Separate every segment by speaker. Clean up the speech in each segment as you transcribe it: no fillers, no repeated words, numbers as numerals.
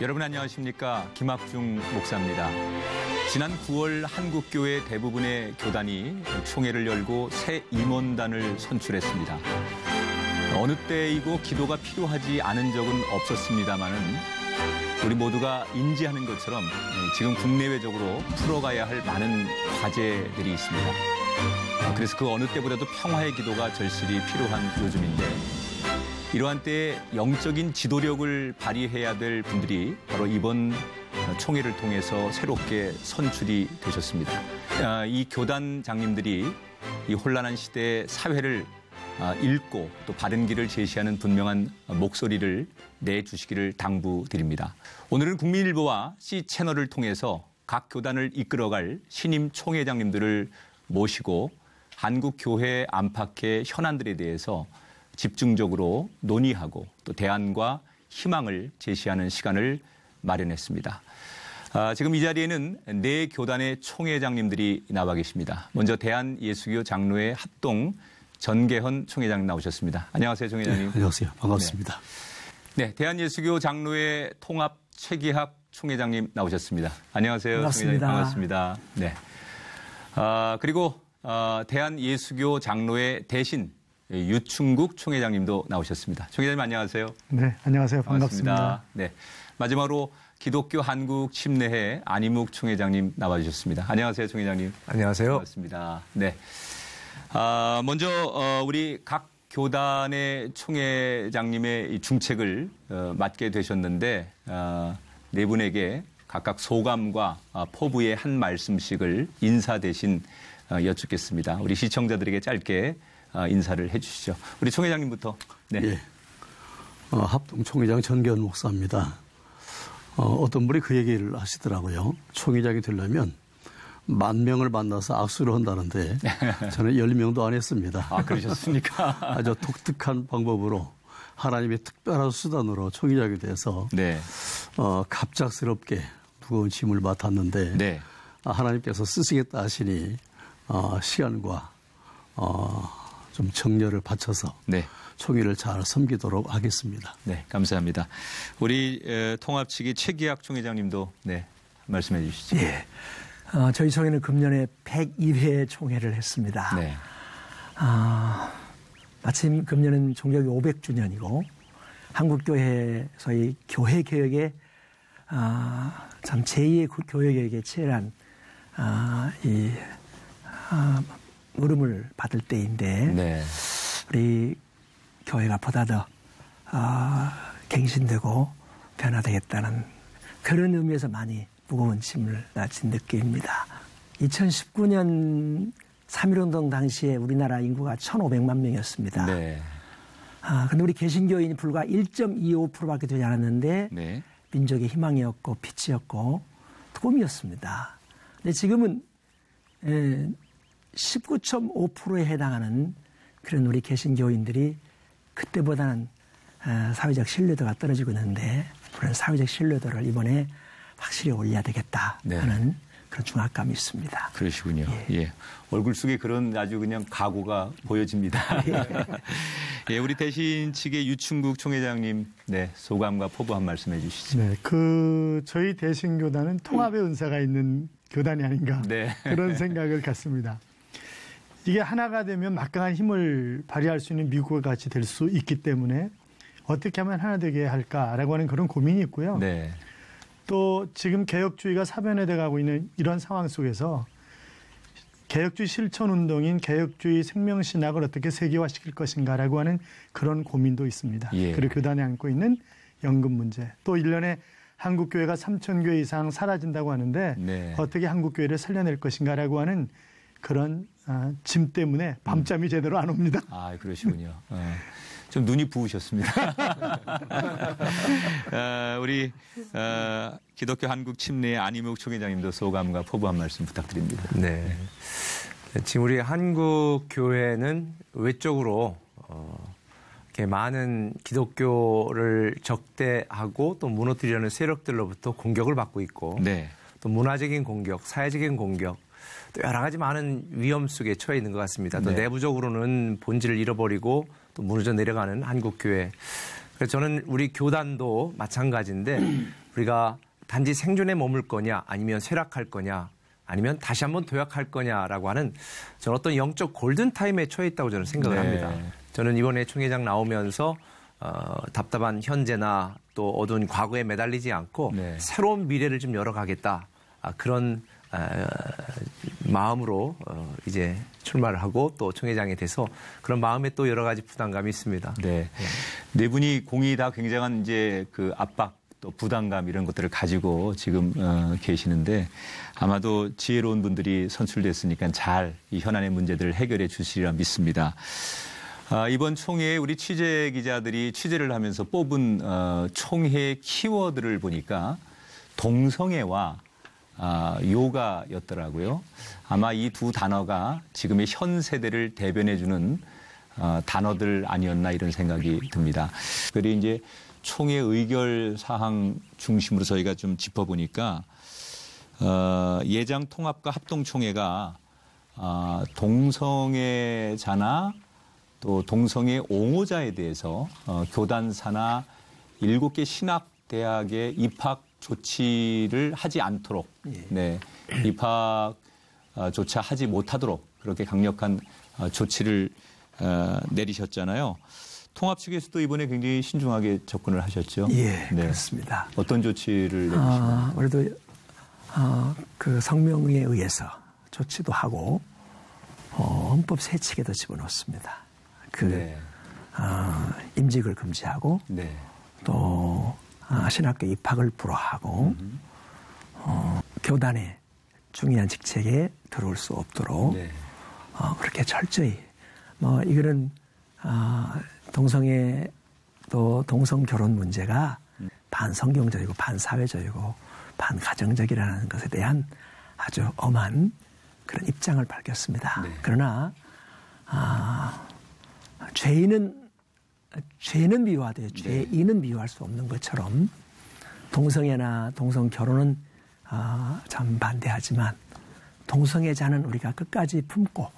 Speaker 1: 여러분 안녕하십니까? 김학중 목사입니다. 지난 9월 한국교회 대부분의 교단이 총회를 열고 새 임원단을 선출했습니다. 어느 때이고 기도가 필요하지 않은 적은 없었습니다마는 우리 모두가 인지하는 것처럼 지금 국내외적으로 풀어가야 할 많은 과제들이 있습니다. 그래서 그 어느 때보다도 평화의 기도가 절실히 필요한 요즘인데 이러한 때에 영적인 지도력을 발휘해야 될 분들이 바로 이번 총회를 통해서 새롭게 선출이 되셨습니다. 이 교단장님들이 이 혼란한 시대의 사회를 읽고 또 바른 길을 제시하는 분명한 목소리를 내주시기를 당부드립니다. 오늘은 국민일보와 C채널을 통해서 각 교단을 이끌어갈 신임 총회장님들을 모시고 한국교회 안팎의 현안들에 대해서 집중적으로 논의하고 또 대안과 희망을 제시하는 시간을 마련했습니다. 지금 이 자리에는 네 교단의 총회장님들이 나와 계십니다. 먼저 대한예수교 장로회 합동 전계헌 총회장님 나오셨습니다. 안녕하세요, 총회장님.
Speaker 2: 네, 안녕하세요. 반갑습니다.
Speaker 1: 네, 대한예수교 장로회 통합 최기학 총회장님 나오셨습니다. 안녕하세요,
Speaker 3: 반갑습니다.
Speaker 1: 총회장님. 반갑습니다. 네. 그리고 대한예수교 장로회 대신 유충국 총회장님도 나오셨습니다. 총회장님 안녕하세요.
Speaker 3: 네, 안녕하세요. 반갑습니다.
Speaker 1: 네, 마지막으로 기독교 한국 침례회 안희묵 총회장님 나와주셨습니다. 안녕하세요, 총회장님.
Speaker 2: 안녕하세요.
Speaker 1: 반갑습니다. 네. 먼저 우리 각 교단의 총회장님의 중책을 맡게 되셨는데 네 분에게 각각 소감과 포부의 한 말씀씩을 인사 대신 여쭙겠습니다. 우리 시청자들에게 짧게 인사를 해 주시죠. 우리 총회장님부터. 네.
Speaker 2: 예. 합동 총회장 전계헌 목사입니다. 어떤 분이 그 얘기를 하시더라고요. 총회장이 되려면 10,000명을 만나서 악수를 한다는데 저는 10명도 안 했습니다.
Speaker 1: 아, 그러셨습니까?
Speaker 2: 아주 독특한 방법으로 하나님의 특별한 수단으로 총회장이 돼서
Speaker 1: 네.
Speaker 2: 갑작스럽게 무거운 짐을 맡았는데
Speaker 1: 네.
Speaker 2: 하나님께서 쓰시겠다 하시니 시간과 좀 정열을 바쳐서
Speaker 1: 네.
Speaker 2: 총회를 잘 섬기도록 하겠습니다.
Speaker 1: 네, 감사합니다. 우리 통합 측의 최기학 총회장님도 네, 말씀해 주시죠.
Speaker 3: 예. 저희 총회는 금년에 102회 총회를 했습니다.
Speaker 1: 네.
Speaker 3: 마침 금년은 종교기 500주년이고 한국교회에서의 교회 개혁에 참 제2의 교회 개혁에 치열한 물음을 받을 때인데
Speaker 1: 네.
Speaker 3: 우리 교회가 보다 더 갱신되고 변화되겠다는 그런 의미에서 많이 무거운 짐을 진 느낌입니다. 2019년 3.1운동 당시에 우리나라 인구가 1,500만 명이었습니다.
Speaker 1: 네.
Speaker 3: 근데 우리 개신교인이 불과 1.25%밖에 되지 않았는데
Speaker 1: 네.
Speaker 3: 민족의 희망이었고 빛이었고 꿈이었습니다. 근데 지금은 19.5%에 해당하는 그런 우리 개신교인들이 그때보다는 사회적 신뢰도가 떨어지고 있는데 그런 사회적 신뢰도를 이번에 확실히 올려야 되겠다 하는 네. 그런 중압감이 있습니다.
Speaker 1: 그러시군요. 예. 얼굴 속에 그런 아주 그냥 각오가 보여집니다. 예, 우리 대신 측의 유충국 총회장님, 네, 소감과 포부 한 말씀해 주시죠.
Speaker 4: 네, 저희 대신교단은 통합의 은사가 있는 교단이 아닌가
Speaker 1: 네.
Speaker 4: 그런 생각을 갖습니다. 이게 하나가 되면 막강한 힘을 발휘할 수 있는 미국과 같이 될 수 있기 때문에 어떻게 하면 하나 되게 할까라고 하는 그런 고민이 있고요.
Speaker 1: 네.
Speaker 4: 또 지금 개혁주의가 사변화돼 가고 있는 이런 상황 속에서 개혁주의 실천운동인 개혁주의 생명신학을 어떻게 세계화시킬 것인가라고 하는 그런 고민도 있습니다.
Speaker 1: 예.
Speaker 4: 그리고 교단이 안고 있는 연금 문제. 또 1년에 한국교회가 3,000교회 이상 사라진다고 하는데
Speaker 1: 네.
Speaker 4: 어떻게 한국교회를 살려낼 것인가라고 하는 그런 짐 때문에 밤잠이 제대로 안 옵니다.
Speaker 1: 아, 그러시군요. 좀 눈이 부으셨습니다. 우리 기독교 한국 침례 안희묵 총회장님도 소감과 포부 한 말씀 부탁드립니다.
Speaker 5: 네. 지금 우리 한국 교회는 외적으로 이렇게 많은 기독교를 적대하고 또 무너뜨리려는 세력들로부터 공격을 받고 있고,
Speaker 1: 네.
Speaker 5: 또 문화적인 공격, 사회적인 공격, 또 여러 가지 많은 위험 속에 처해 있는 것 같습니다. 또
Speaker 1: 네.
Speaker 5: 내부적으로는 본질을 잃어버리고 또 무너져 내려가는 한국교회. 그래서 저는 우리 교단도 마찬가지인데 우리가 단지 생존에 머물 거냐 아니면 쇠락할 거냐 아니면 다시 한번 도약할 거냐라고 하는 저는 어떤 영적 골든타임에 처해 있다고 저는 생각을 합니다. 저는 이번에 총회장 나오면서 답답한 현재나 또 어두운 과거에 매달리지 않고 새로운 미래를 좀 열어가겠다. 그런 마음으로 이제 출마를 하고 또 총회장이 돼서 그런 마음에 또 여러 가지 부담감이 있습니다.
Speaker 1: 네 분이 공이 다 굉장한 이제 그 압박 또 부담감 이런 것들을 가지고 지금 계시는데 아마도 지혜로운 분들이 선출됐으니까 잘 이 현안의 문제들을 해결해 주시리라 믿습니다. 이번 총회에 우리 취재 기자들이 취재를 하면서 뽑은 총회 키워드를 보니까 동성애와 요가였더라고요. 아마 이 두 단어가 지금의 현 세대를 대변해주는 단어들 아니었나 이런 생각이 듭니다. 그리고 이제 총회 의결 사항 중심으로 저희가 좀 짚어보니까 예장 통합과 합동총회가 동성애자나 또 동성애 옹호자에 대해서 교단사나 7개 신학대학의 입학 조치를 하지 않도록 입학조차 하지 못하도록 그렇게 강력한 조치를 내리셨잖아요. 통합 측에서도 이번에 굉장히 신중하게 접근을 하셨죠.
Speaker 3: 예, 그렇습니다.
Speaker 1: 어떤 조치를 내리시나요?
Speaker 3: 그래도 그 성명에 의해서 조치도 하고 헌법 세칙에도 집어넣습니다. 임직을 금지하고 또 신학교 입학을 불허하고 교단의 중요한 직책에 들어올 수 없도록 그렇게 철저히 이거는 동성애 또 동성 결혼 문제가 반성경적이고 반사회적이고 반가정적이라는 것에 대한 아주 엄한 그런 입장을 밝혔습니다. 그러나 죄는 미워하되 죄인은 미워할 수 없는 것처럼 동성애나 동성 결혼은 참 반대하지만 동성애자는 우리가 끝까지 품고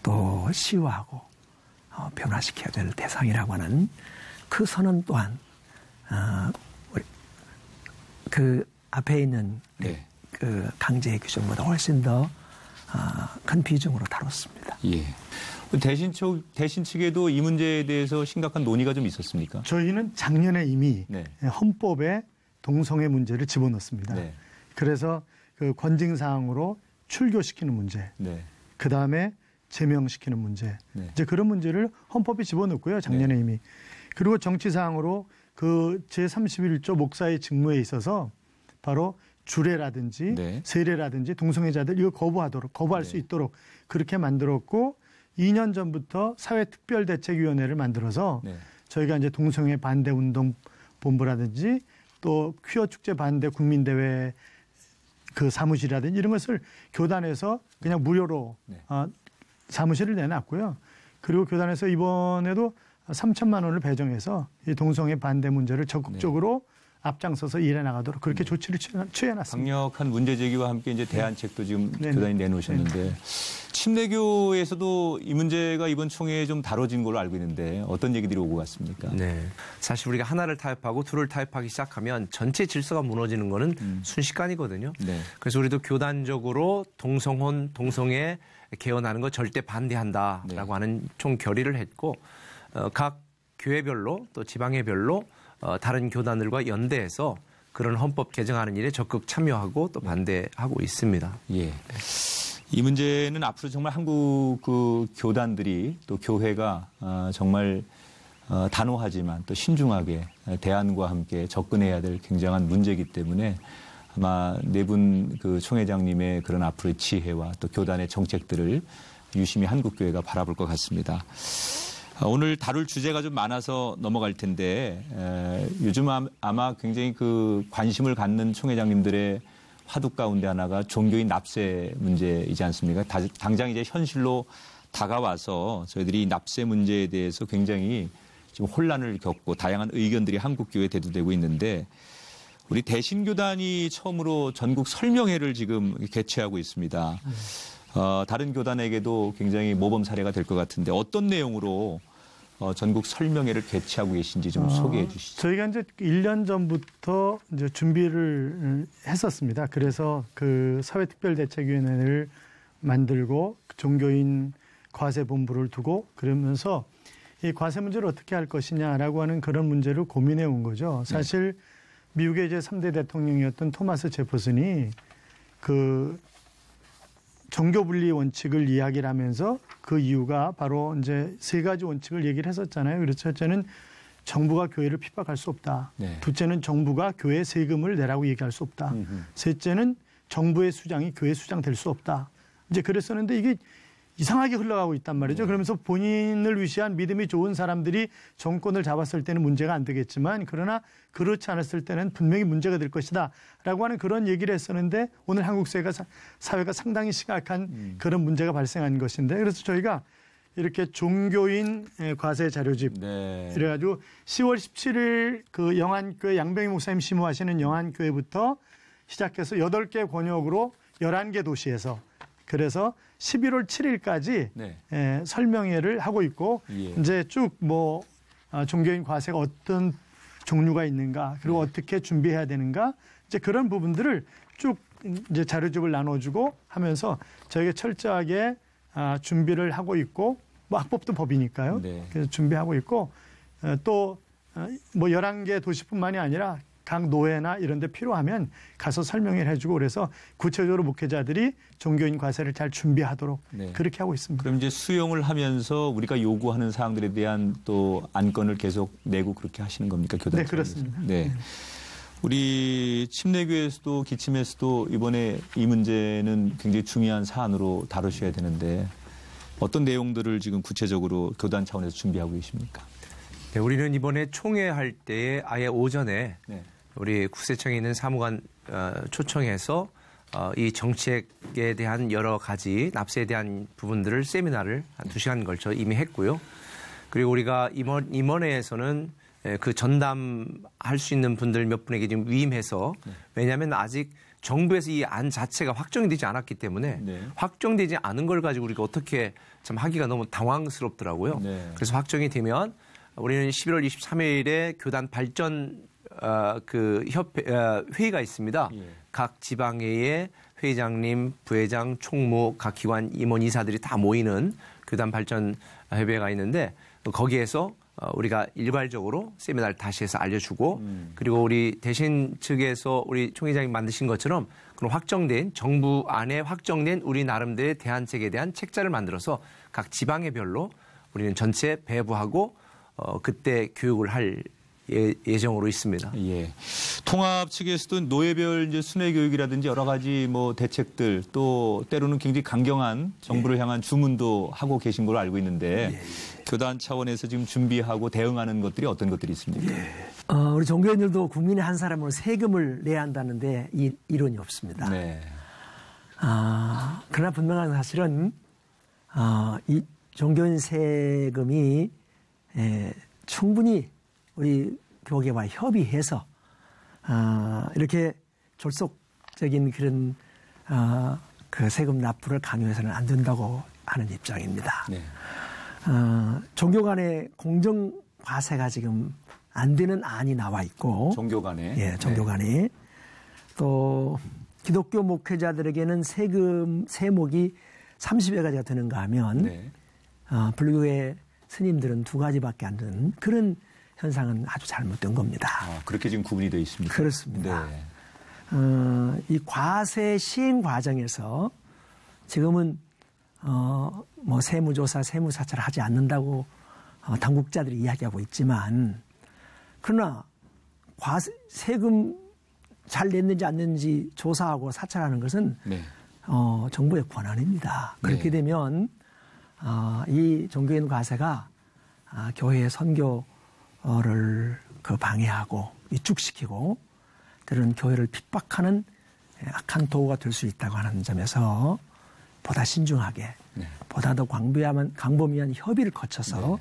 Speaker 3: 또 시유하고 변화시켜야 될 대상이라고 하는 그 선언 또한 그 앞에 있는 그 강제의 규정보다 훨씬 더 큰 비중으로 다뤘습니다.
Speaker 1: 대신 측에도 이 문제에 대해서 심각한 논의가 좀 있었습니까?
Speaker 4: 저희는 작년에 이미 헌법에 동성애 문제를 집어넣습니다. 그래서 그 권징사항으로 출교시키는 문제, 그 다음에 제명시키는 문제, 이제 그런 문제를 헌법에 집어넣고요. 작년에 이미. 그리고 정치사항으로 그 제31조 목사의 직무에 있어서 바로 주례라든지 세례라든지 동성애자들 이거 거부할 수 있도록 그렇게 만들었고 2년 전부터 사회특별대책위원회를 만들어서 저희가 이제 동성애 반대운동 본부라든지 또 퀴어 축제 반대 국민대회 그 사무실이라든지 이런 것을 교단에서 그냥 무료로 사무실을 내놨고요. 그리고 교단에서 이번에도 3천만 원을 배정해서 이 동성애 반대 문제를 적극적으로 앞장서서 일해 나가도록 그렇게 조치를 취해놨습니다.
Speaker 1: 강력한 문제 제기와 함께 이제 대안책도 지금 교단이 내놓으셨는데 침례교에서도 이 문제가 이번 총회에 좀 다뤄진 걸로 알고 있는데 어떤 얘기들이 오고 갔습니까?
Speaker 5: 사실 우리가 하나를 타협하고 둘을 타협하기 시작하면 전체 질서가 무너지는 거는 순식간이거든요. 그래서 우리도 교단적으로 동성혼, 동성애 개헌하는 거 절대 반대한다라고 하는 총 결의를 했고 각 교회별로 또 지방회별로 다른 교단들과 연대해서 그런 헌법 개정하는 일에 적극 참여하고 또 반대하고 있습니다.
Speaker 1: 이 문제는 앞으로 정말 한국 그 교단들이 또 교회가 정말 단호하지만 또 신중하게 대안과 함께 접근해야 될 굉장한 문제이기 때문에 아마 네 분 그 총회장님의 그런 앞으로의 지혜와 또 교단의 정책들을 유심히 한국교회가 바라볼 것 같습니다. 오늘 다룰 주제가 좀 많아서 넘어갈 텐데 요즘 아마 굉장히 그 관심을 갖는 총회장님들의 화두 가운데 하나가 종교인 납세 문제이지 않습니까? 당장 이제 현실로 다가와서 저희들이 납세 문제에 대해서 굉장히 지금 혼란을 겪고 다양한 의견들이 한국교회에 대두되고 있는데 우리 대신교단이 처음으로 전국 설명회를 지금 개최하고 있습니다. 다른 교단에게도 굉장히 모범 사례가 될 것 같은데 어떤 내용으로 전국 설명회를 개최하고 계신지 좀 소개해 주시죠.
Speaker 4: 저희가 이제 1년 전부터 이제 준비를 했었습니다. 그래서 그 사회특별대책위원회를 만들고 종교인 과세본부를 두고 그러면서 이 과세 문제를 어떻게 할 것이냐라고 하는 그런 문제를 고민해 온 거죠. 사실 미국의 이제 3대 대통령이었던 토마스 제퍼슨이 그 종교 분리 원칙을 이야기를 하면서 그 이유가 바로 이제 세 가지 원칙을 얘기를 했었잖아요. 그래서 첫째는 정부가 교회를 핍박할 수 없다. 네. 둘째는 정부가 교회 세금을 내라고 얘기할 수 없다. 셋째는 정부의 수장이 교회 수장 될 수 없다. 이제 그랬었는데 이게 이상하게 흘러가고 있단 말이죠. 그러면서 본인을 위시한 믿음이 좋은 사람들이 정권을 잡았을 때는 문제가 안 되겠지만 그러나 그렇지 않았을 때는 분명히 문제가 될 것이다 라고 하는 그런 얘기를 했었는데 오늘 한국 사회가 상당히 심각한 그런 문제가 발생한 것인데 그래서 저희가 이렇게 종교인 과세 자료집 이래가지고 10월 17일 그 영안교회 양병희 목사님 심호하시는 영안교회부터 시작해서 8개 권역으로 11개 도시에서 그래서 11월 7일까지 설명회를 하고 있고 이제 쭉 뭐 종교인 과세가 어떤 종류가 있는가 그리고 어떻게 준비해야 되는가 이제 그런 부분들을 쭉 이제 자료집을 나눠주고 하면서 저희가 철저하게 준비를 하고 있고 뭐 학법도 법이니까요. 그래서 준비하고 있고 또 뭐 11개 도시뿐만이 아니라 각 노회나 이런 데 필요하면 가서 설명을 해주고 그래서 구체적으로 목회자들이 종교인 과세를 잘 준비하도록 그렇게 하고 있습니다.
Speaker 1: 그럼 이제 수용을 하면서 우리가 요구하는 사항들에 대한 또 안건을 계속 내고 그렇게 하시는 겁니까? 교단
Speaker 4: 네, 그렇습니다.
Speaker 1: 네. 우리 침례교회에서도 기침에서도 이번에 이 문제는 굉장히 중요한 사안으로 다루셔야 되는데 어떤 내용들을 지금 구체적으로 교단 차원에서 준비하고 계십니까?
Speaker 5: 네, 우리는 이번에 총회할 때에 아예 오전에 우리 국세청에 있는 사무관 초청해서 이 정책에 대한 여러 가지 납세에 대한 부분들을 세미나를 한 2시간 걸쳐 이미 했고요. 그리고 우리가 임원회에서는 그 전담할 수 있는 분들 몇 분에게 지금 위임해서 왜냐하면 아직 정부에서 이 안 자체가 확정이 되지 않았기 때문에 확정되지 않은 걸 가지고 우리가 어떻게 참 하기가 너무 당황스럽더라고요. 그래서 확정이 되면 우리는 11월 23일에 교단 발전 그 협회 회의가 있습니다. 각 지방회의 회장님, 부회장, 총무, 각 기관 임원 이사들이 다 모이는 교단 발전 협의회가 있는데 거기에서 우리가 일괄적으로 세미나를 다시 해서 알려주고 그리고 우리 대신 측에서 우리 총회장이 만드신 것처럼 그런 확정된 정부 안에 확정된 우리 나름대로의 대안책에 대한 책자를 만들어서 각 지방회별로 우리는 전체 배부하고 그때 교육을 할 예정으로 있습니다.
Speaker 1: 예. 통합 측에서도 노예별 이제 순회 교육이라든지 여러 가지 뭐 대책들 또 때로는 굉장히 강경한 정부를 향한 주문도 하고 계신 걸로 알고 있는데 교단 차원에서 지금 준비하고 대응하는 것들이 어떤 것들이 있습니까?
Speaker 3: 우리 종교인들도 국민의 한 사람으로 세금을 내야 한다는데 이론이 없습니다. 그러나 분명한 사실은 이 종교인 세금이 충분히 우리 교계와 협의해서 이렇게 졸속적인 그런 그 세금 납부를 강요해서는 안 된다고 하는 입장입니다. 종교 간의 공정 과세가 지금 안 되는 안이 나와 있고
Speaker 1: 종교 간에
Speaker 3: 예, 종교 간에 또 기독교 목회자들에게는 세금 세목이 30여 가지가 되는가 하면 불교의 스님들은 2가지밖에 안 되는 그런 현상은 아주 잘못된 겁니다.
Speaker 1: 그렇게 지금 구분이 되어 있습니다.
Speaker 3: 그렇습니다. 이 과세 시행 과정에서 지금은 뭐 세무조사, 세무사찰을 하지 않는다고 당국자들이 이야기하고 있지만 그러나 세금 잘 냈는지 안 냈는지 조사하고 사찰하는 것은 정부의 권한입니다. 그렇게 되면 이 종교인 과세가 교회의 선교를 그 방해하고 위축시키고 그런 교회를 핍박하는 악한 도구가 될 수 있다고 하는 점에서 보다 신중하게 보다 더 광범위한 협의를 거쳐서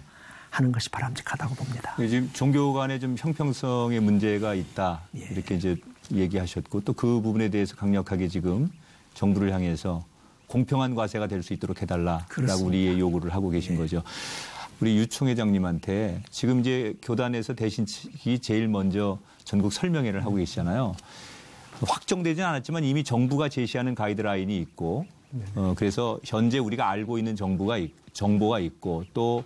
Speaker 3: 하는 것이 바람직하다고 봅니다.
Speaker 1: 지금 종교 간에 좀 형평성의 문제가 있다 이렇게 이제 얘기하셨고 또 그 부분에 대해서 강력하게 지금 정부를 향해서 공평한 과세가 될 수 있도록 해달라라고 우리의 요구를 하고 계신 거죠. 우리 유 총회장님한테 지금 이제 교단에서 대신직이 제일 먼저 전국 설명회를 하고 계시잖아요. 확정되지는 않았지만 이미 정부가 제시하는 가이드라인이 있고 그래서 현재 우리가 알고 있는 정보가 있고 또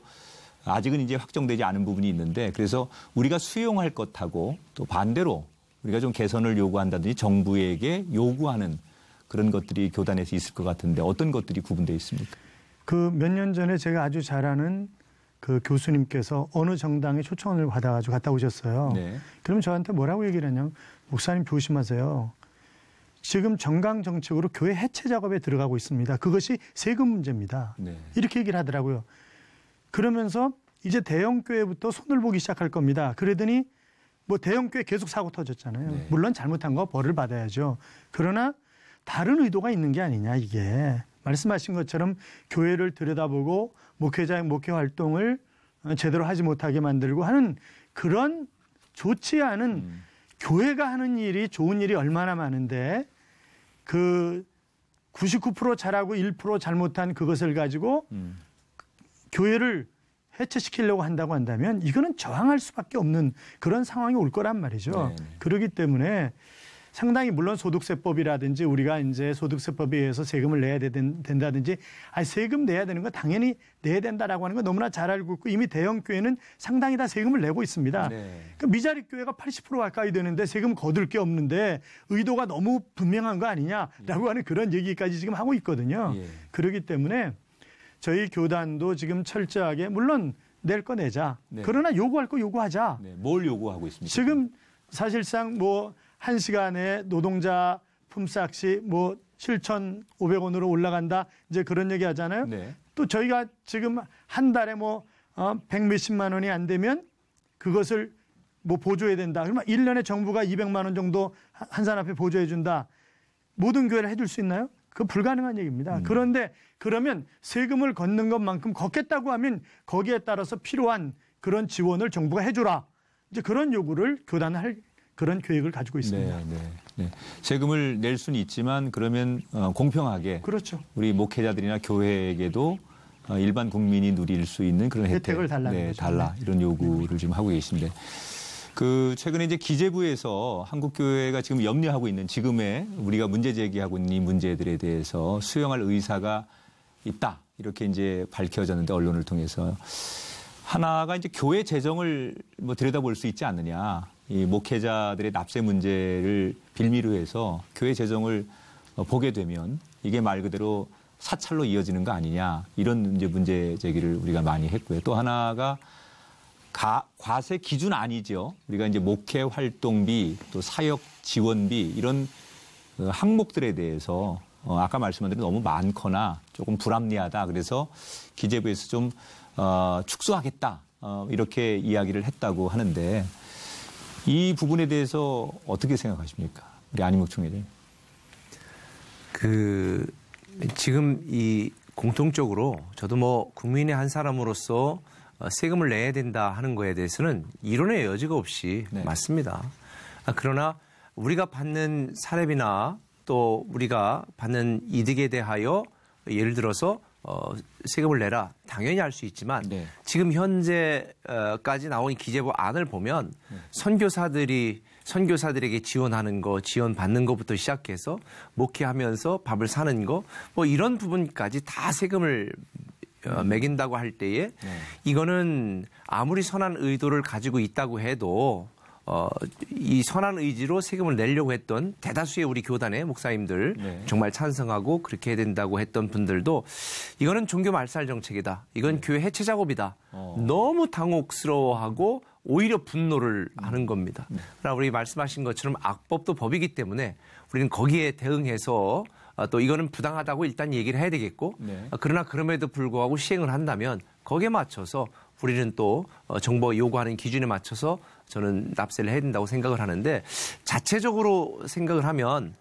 Speaker 1: 아직은 이제 확정되지 않은 부분이 있는데 그래서 우리가 수용할 것하고 또 반대로 우리가 좀 개선을 요구한다든지 정부에게 요구하는 그런 것들이 교단에서 있을 것 같은데 어떤 것들이 구분되어 있습니까?
Speaker 4: 그 몇 년 전에 제가 아주 잘 아는 그 교수님께서 어느 정당에 초청을 받아가지고 갔다 오셨어요. 네. 그러면 저한테 뭐라고 얘기를 했냐면 목사님 조심하세요. 지금 정강 정책으로 교회 해체 작업에 들어가고 있습니다. 그것이 세금 문제입니다. 네. 이렇게 얘기를 하더라고요. 그러면서 이제 대형교회부터 손을 보기 시작할 겁니다. 그러더니 뭐 대형교회 계속 사고 터졌잖아요. 네. 물론 잘못한 거 벌을 받아야죠. 그러나 다른 의도가 있는 게 아니냐 이게. 말씀하신 것처럼 교회를 들여다보고 목회자의 목회 활동을 제대로 하지 못하게 만들고 하는 그런 좋지 않은 교회가 하는 일이 좋은 일이 얼마나 많은데 그 99% 잘하고 1% 잘못한 그것을 가지고 교회를 해체시키려고 한다고 한다면 이거는 저항할 수밖에 없는 그런 상황이 올 거란 말이죠. 네네. 그렇기 때문에 상당히 물론 소득세법이라든지 우리가 이제 소득세법에 의해서 세금을 내야 된다든지 세금 내야 되는 거 당연히 내야 된다라고 하는 거 너무나 잘 알고 있고 이미 대형교회는 상당히 다 세금을 내고 있습니다. 네. 그러니까 미자립 교회가 80% 가까이 되는데 세금 거둘 게 없는데 의도가 너무 분명한 거 아니냐라고 하는 그런 얘기까지 지금 하고 있거든요. 예. 그렇기 때문에 저희 교단도 지금 철저하게 물론 낼 거 내자. 네. 그러나 요구할 거 요구하자.
Speaker 1: 네. 뭘 요구하고 있습니까?
Speaker 4: 지금 사실상 뭐 1시간에 노동자 품삯이 뭐 7,500원으로 올라간다. 이제 그런 얘기 하잖아요. 네. 또 저희가 지금 한 달에 뭐 100몇십만 원이 안 되면 그것을 뭐 보조해야 된다. 그러면 1년에 정부가 200만 원 정도 한 사람 앞에 보조해 준다. 모든 교회를 해줄 수 있나요? 그거 불가능한 얘기입니다. 그런데 그러면 세금을 걷는 것만큼 걷겠다고 하면 거기에 따라서 필요한 그런 지원을 정부가 해줘라. 이제 그런 요구를 교단은 할 그런 계획을 가지고 있습니다.
Speaker 1: 네. 세금을 낼 수는 있지만 그러면 공평하게
Speaker 4: 그렇죠.
Speaker 1: 우리 목회자들이나 교회에게도 일반 국민이 누릴 수 있는 그런
Speaker 4: 혜택을
Speaker 1: 달라 이런 요구를 지금 하고 계신데 그 최근에 이제 기재부에서 한국교회가 지금 염려하고 있는 지금의 우리가 문제 제기하고 있는 이 문제들에 대해서 수용할 의사가 있다 이렇게 이제 밝혀졌는데 언론을 통해서 하나가 이제 교회 재정을 뭐 들여다볼 수 있지 않느냐. 이 목회자들의 납세 문제를 빌미로 해서 교회 재정을 보게 되면 이게 말 그대로 사찰로 이어지는 거 아니냐 이런 이제 문제 제기를 우리가 많이 했고요. 또 하나가 과세 기준 아니죠. 우리가 이제 목회 활동비 또 사역 지원비 이런 항목들에 대해서 아까 말씀한 대로 너무 많거나 조금 불합리하다. 그래서 기재부에서 좀 축소하겠다 이렇게 이야기를 했다고 하는데. 이 부분에 대해서 어떻게 생각하십니까? 우리 안희묵 총회장님.
Speaker 5: 지금 이 공통적으로 저도 뭐 국민의 한 사람으로서 세금을 내야 된다 하는 거에 대해서는 이론의 여지가 없이 네. 맞습니다. 그러나 우리가 받는 사례비나 또 우리가 받는 이득에 대하여 예를 들어서 세금을 내라 당연히 할 수 있지만 네. 지금 현재까지 나온 기재부 안을 보면 선교사들에게 지원하는 거, 지원받는 것부터 시작해서 목회하면서 밥을 사는 거 뭐 이런 부분까지 다 세금을 매긴다고 할 때에 이거는 아무리 선한 의도를 가지고 있다고 해도 이 선한 의지로 세금을 내려고 했던 대다수의 우리 교단의 목사님들 네. 정말 찬성하고 그렇게 해야 된다고 했던 분들도 이거는 종교 말살 정책이다. 이건 교회 해체 작업이다. 너무 당혹스러워하고 오히려 분노를 하는 겁니다. 그러나 우리 말씀하신 것처럼 악법도 법이기 때문에 우리는 거기에 대응해서 또 이거는 부당하다고 일단 얘기를 해야 되겠고 네. 그러나 그럼에도 불구하고 시행을 한다면 거기에 맞춰서 우리는 또 정부가 요구하는 기준에 맞춰서 저는 납세를 해야 된다고 생각을 하는데 자체적으로 생각을 하면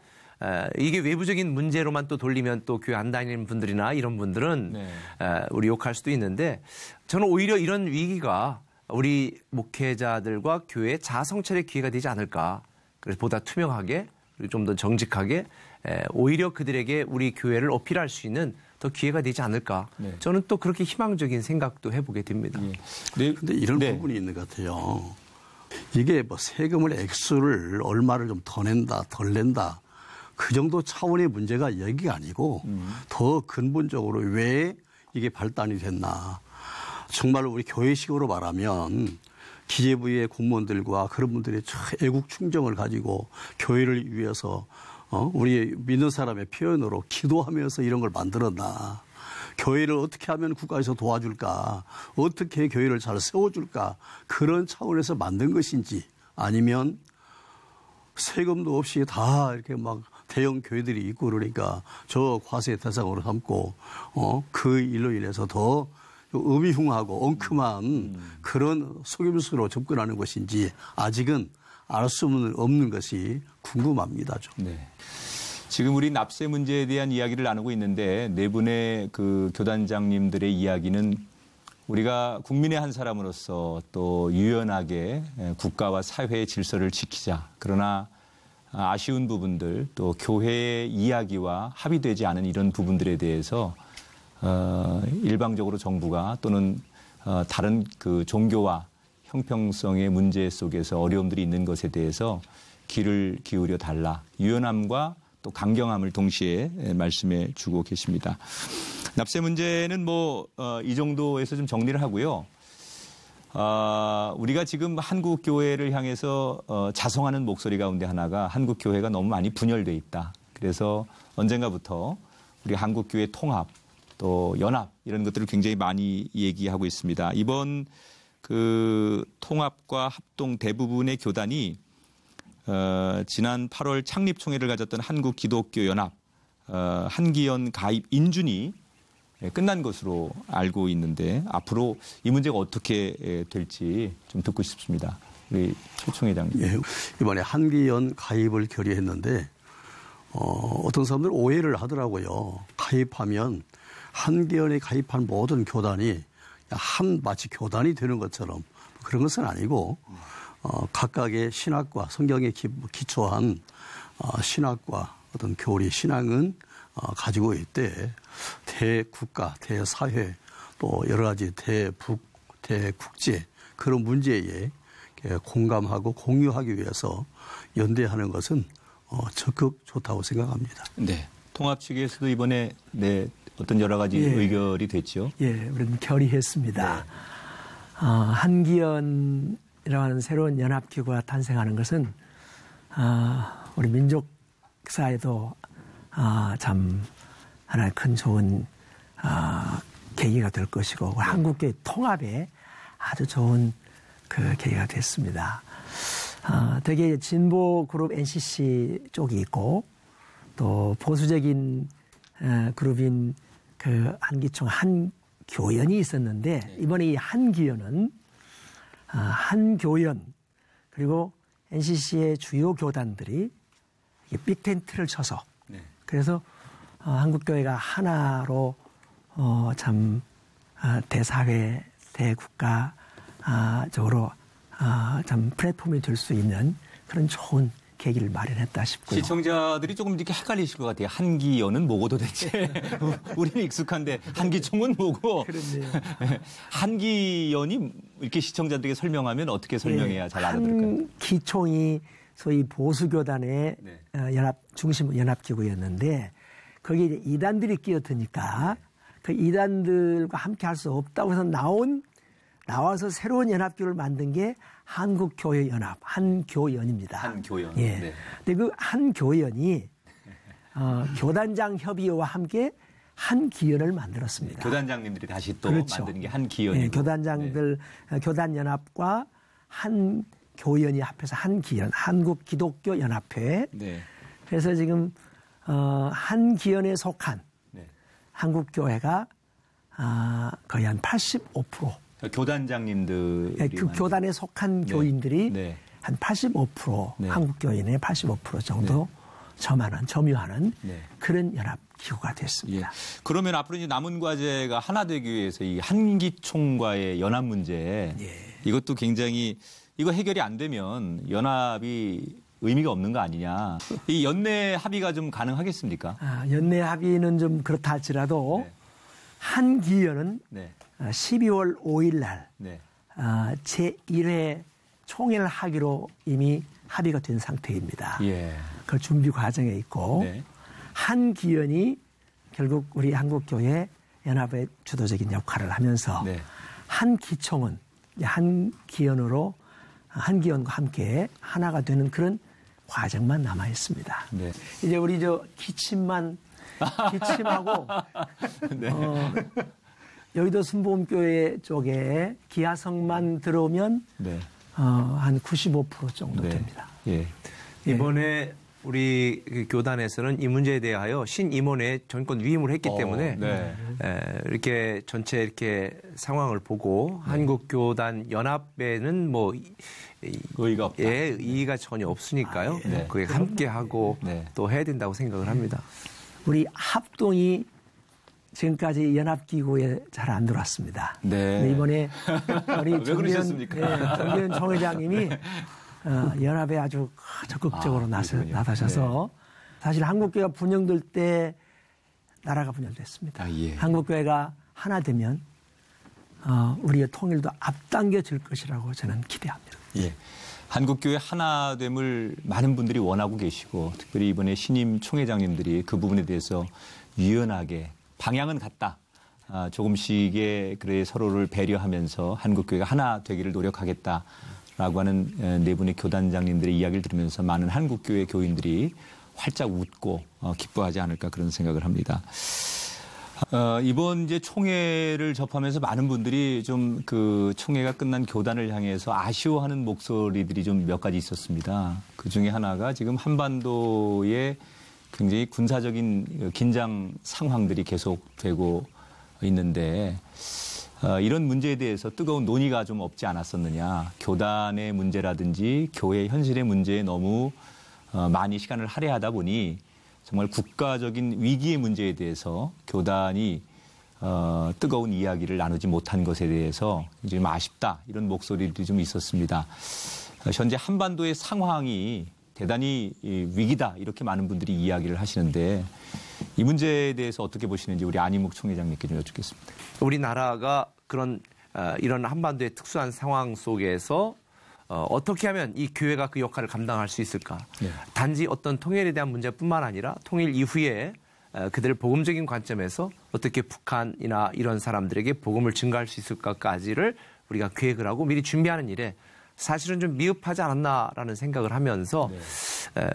Speaker 5: 이게 외부적인 문제로만 또 돌리면 또 교회 안 다니는 분들이나 이런 분들은 네. 우리 욕할 수도 있는데 저는 오히려 이런 위기가 우리 목회자들과 교회의 자아성찰의 기회가 되지 않을까. 그래서 보다 투명하게 좀 더 정직하게 오히려 그들에게 우리 교회를 어필할 수 있는 더 기회가 되지 않을까.
Speaker 1: 네.
Speaker 5: 저는 또 그렇게 희망적인 생각도 해보게 됩니다.
Speaker 2: 그런데 이런 부분이 있는 것 같아요. 이게 뭐 세금을 액수를 얼마를 좀 더 낸다, 덜 낸다. 그 정도 차원의 문제가 여기가 아니고 더 근본적으로 왜 이게 발단이 됐나. 정말로 우리 교회식으로 말하면 기재부의 공무원들과 그런 분들이 애국 충정을 가지고 교회를 위해서 우리 믿는 사람의 표현으로 기도하면서 이런 걸 만들었나. 교회를 어떻게 하면 국가에서 도와줄까. 어떻게 교회를 잘 세워줄까. 그런 차원에서 만든 것인지 아니면 세금도 없이 다 이렇게 막 대형 교회들이 있고 그러니까 저 과세 대상으로 삼고 그 일로 인해서 더 음흉하고 엉큼한 그런 속임수로 접근하는 것인지 아직은 알 수 없는 것이 궁금합니다. 좀.
Speaker 1: 네. 지금 우리 납세 문제에 대한 이야기를 나누고 있는데 네 분의 그 교단장님들의 이야기는 우리가 국민의 한 사람으로서 또 유연하게 국가와 사회의 질서를 지키자. 그러나 아쉬운 부분들 또 교회의 이야기와 합의되지 않은 이런 부분들에 대해서 일방적으로 정부가 또는 다른 그 종교와 형평성의 문제 속에서 어려움들이 있는 것에 대해서 귀를 기울여 달라. 유연함과 또 강경함을 동시에 말씀해 주고 계십니다. 납세 문제는 이 정도에서 좀 정리를 하고요. 우리가 지금 한국 교회를 향해서 자성하는 목소리 가운데 하나가 한국 교회가 너무 많이 분열돼 있다. 그래서 언젠가부터 우리 한국 교회 통합 또 연합 이런 것들을 굉장히 많이 얘기하고 있습니다. 이번 그 통합과 합동 대부분의 교단이 지난 8월 창립총회를 가졌던 한국기독교연합 한기연 가입 인준이 끝난 것으로 알고 있는데 앞으로 이 문제가 어떻게 될지 좀 듣고 싶습니다. 우리 최 총회장님.
Speaker 2: 예, 이번에 한기연 가입을 결의했는데 어떤 사람들 오해를 하더라고요. 가입하면 한기연에 가입한 모든 교단이 마치 교단이 되는 것처럼 그런 것은 아니고 각각의 신학과 성경에 기초한 신학과 어떤 교리 신앙은 가지고 있대 대국가, 대사회 또 여러 가지 대국제 그런 문제에 공감하고 공유하기 위해서 연대하는 것은 적극 좋다고 생각합니다.
Speaker 1: 네. 통합 측에서도 이번에 어떤 여러 가지 의결이 됐죠.
Speaker 3: 예, 우리는 결의했습니다. 한기연이라는 새로운 연합기구가 탄생하는 것은 우리 민족사에도 참 하나의 큰 좋은 계기가 될 것이고 한국교회 통합에 아주 좋은 그 계기가 됐습니다. 되게 진보 그룹 NCC 쪽이 있고 또 보수적인 그룹인 그 한기총 한교연이 있었는데 이번에 이 한기연은 한교연 그리고 NCC의 주요 교단들이 빅텐트를 쳐서 그래서 한국교회가 하나로 참 대사회, 대국가적으로 참 플랫폼이 될 수 있는 그런 좋은 계기를 마련했다 싶고요.
Speaker 1: 시청자들이 조금 이렇게 헷갈리실 것 같아요. 한기연은 뭐고 도대체. 우리는 익숙한데 한기총은 뭐고.
Speaker 3: 그렇네요.
Speaker 1: 한기연이 이렇게 시청자들에게 설명하면 어떻게 설명해야 잘 알아들을까요?
Speaker 3: 한기총이 소위 보수교단의 중심 연합기구였는데 거기에 이제 이단들이 끼어드니까 그 이단들과 함께 할 수 없다고 해서 나와서 새로운 연합기구를 만든 게 한국교회연합, 한교연입니다.
Speaker 1: 한교연.
Speaker 3: 예. 네. 근데 그 한교연이 교단장 협의회와 함께 한기연을 만들었습니다.
Speaker 1: 교단장님들이 다시 또 만드는 게 한기연이고.
Speaker 3: 예, 교단장들, 교단연합과 한교연이 합해서 한기연, 한국기독교연합회.
Speaker 1: 네.
Speaker 3: 그래서 지금 한기연에 속한 한국교회가 거의 한 85%.
Speaker 1: 교단장님들.
Speaker 3: 그 교단에 속한 교인들이 한 85% 한국교인의 85% 정도 점유하는 그런 연합기구가 됐습니다.
Speaker 1: 예. 그러면 앞으로 이제 남은 과제가 하나 되기 위해서 이 한기총과의 연합 문제 이것도 굉장히 이거 해결이 안 되면 연합이 의미가 없는 거 아니냐. 이 연내 합의가 좀 가능하겠습니까?
Speaker 3: 연내 합의는 좀 그렇다 할지라도
Speaker 1: 네.
Speaker 3: 한 기연은
Speaker 1: 네.
Speaker 3: 12월 5일 날
Speaker 1: 네.
Speaker 3: 제1회 총회를 하기로 이미 합의가 된 상태입니다.
Speaker 1: 예.
Speaker 3: 그 준비 과정에 있고
Speaker 1: 네.
Speaker 3: 한 기연이 결국 우리 한국교회 연합의 주도적인 역할을 하면서
Speaker 1: 네.
Speaker 3: 한 기총은 한 기연으로 한 기연과 함께 하나가 되는 그런 과정만 남아 있습니다.
Speaker 1: 네.
Speaker 3: 이제 우리 기침하고
Speaker 1: 네.
Speaker 3: 여의도 순복음교회 쪽에 기하성만 들어오면
Speaker 1: 네.
Speaker 3: 한 95% 정도
Speaker 1: 네.
Speaker 3: 됩니다.
Speaker 1: 예.
Speaker 5: 이번에 우리 교단에서는 이 문제에 대하여 신임원회 전권 위임을 했기 때문에
Speaker 1: 네.
Speaker 5: 이렇게 전체 이렇게 상황을 보고 한국교단 연합에는 뭐
Speaker 1: 의의가 없다.
Speaker 5: 예, 이의가 전혀 없으니까요.
Speaker 1: 네.
Speaker 5: 그게 함께 하고
Speaker 1: 네.
Speaker 5: 또 해야 된다고 생각을 합니다.
Speaker 3: 우리 합동이 지금까지 연합기구에 잘 안 들어왔습니다.
Speaker 1: 네.
Speaker 3: 근데 이번에 우리
Speaker 1: 왜 그러셨습니까?
Speaker 3: 정변 총회장님이 연합에 아주 적극적으로 나서셔서 사실 한국교회가 분열될 때 나라가 분열됐습니다.
Speaker 1: 예.
Speaker 3: 한국교회가 하나 되면 우리의 통일도 앞당겨질 것이라고 저는 기대합니다.
Speaker 1: 예. 한국교회 하나됨을 많은 분들이 원하고 계시고 특별히 이번에 신임 총회장님들이 그 부분에 대해서 유연하게 방향은 같다. 조금씩의 그래 서로를 배려하면서 한국교회가 하나 되기를 노력하겠다라고 하는 네 분의 교단장님들의 이야기를 들으면서 많은 한국교회 교인들이 활짝 웃고 기뻐하지 않을까 그런 생각을 합니다. 이번 이제 총회를 접하면서 많은 분들이 좀 그 총회가 끝난 교단을 향해서 아쉬워하는 목소리들이 좀 몇 가지 있었습니다. 그 중에 하나가 지금 한반도에 굉장히 군사적인 긴장 상황들이 계속되고 있는데 이런 문제에 대해서 뜨거운 논의가 좀 없지 않았었느냐. 교단의 문제라든지 교회 현실의 문제에 너무 많이 시간을 할애하다 보니 정말 국가적인 위기의 문제에 대해서 교단이 뜨거운 이야기를 나누지 못한 것에 대해서 좀 아쉽다 이런 목소리들이 좀 있었습니다. 현재 한반도의 상황이 대단히 위기다 이렇게 많은 분들이 이야기를 하시는데 이 문제에 대해서 어떻게 보시는지 우리 안희묵 총회장님께 좀 여쭙겠습니다.
Speaker 5: 우리나라가 그런 이런 한반도의 특수한 상황 속에서 어떻게 하면 이 교회가 그 역할을 감당할 수 있을까?
Speaker 1: 네.
Speaker 5: 단지 어떤 통일에 대한 문제뿐만 아니라 통일 이후에 그들의 복음적인 관점에서 어떻게 북한이나 이런 사람들에게 복음을 증가할 수 있을까까지를 우리가 계획을 하고 미리 준비하는 일에 사실은 좀 미흡하지 않았나라는 생각을 하면서